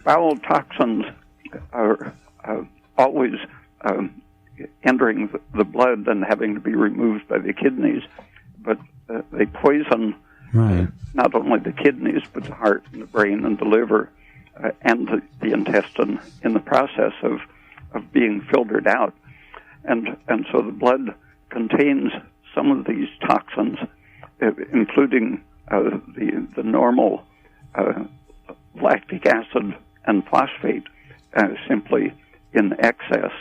bowel toxins are always entering the blood and having to be removed by the kidneys, but they poison not only the kidneys, but the heart and the brain and the liver and the intestine in the process of being filtered out. And so the blood contains some of these toxins, including the normal lactic acid and phosphate simply in excess,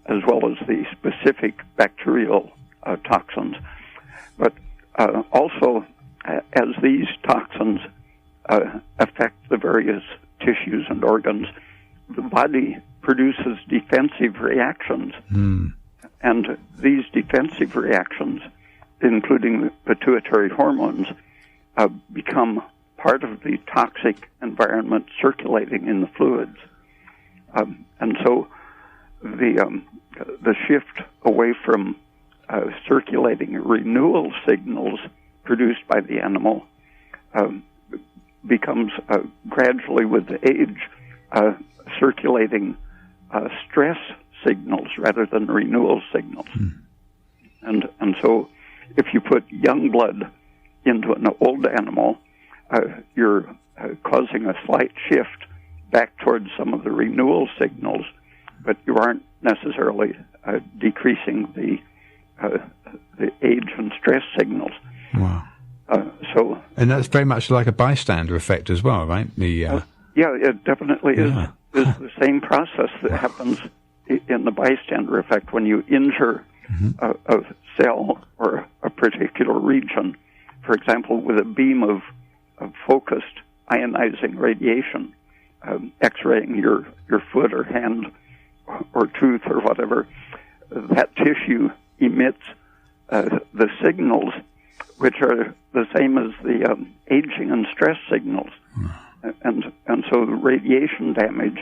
as well as the specific bacterial toxins. But also, as these toxins affect the various tissues and organs, the body produces defensive reactions. And these defensive reactions, including the pituitary hormones, become part of the toxic environment circulating in the fluids. And so the shift away from circulating renewal signals produced by the animal becomes gradually with age circulating stress signals rather than renewal signals. And so if you put young blood into an old animal, you're causing a slight shift back towards some of the renewal signals, but you aren't necessarily decreasing the age and stress signals. Wow. And that's very much like a bystander effect as well, right? Yeah, it definitely is the same process that happens in the bystander effect when you injure a cell or a particular region. For example, with a beam of focused ionizing radiation, X-raying your foot or hand or tooth or whatever, that tissue emits the signals which are the same as the aging and stress signals. And so the radiation damage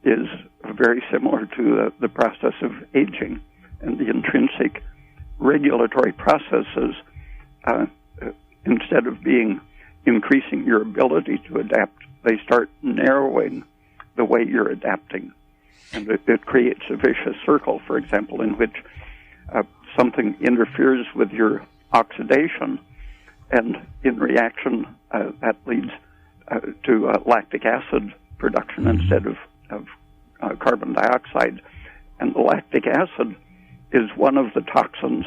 is very similar to the process of aging, and the intrinsic regulatory processes, instead of increasing your ability to adapt, they start narrowing the way you're adapting. And it creates a vicious circle, for example, in which something interferes with your oxidation, and in reaction, that leads to lactic acid production instead of carbon dioxide. And the lactic acid is one of the toxins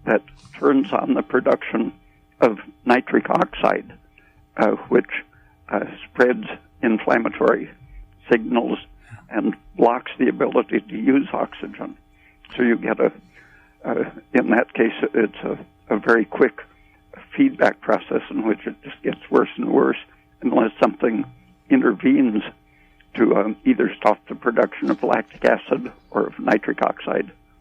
that turns on the production of nitric oxide, which spreads inflammatory signals and blocks the ability to use oxygen. So you get in that case, it's a very quick feedback process in which it just gets worse and worse unless something intervenes to either stop the production of lactic acid or of nitric oxide.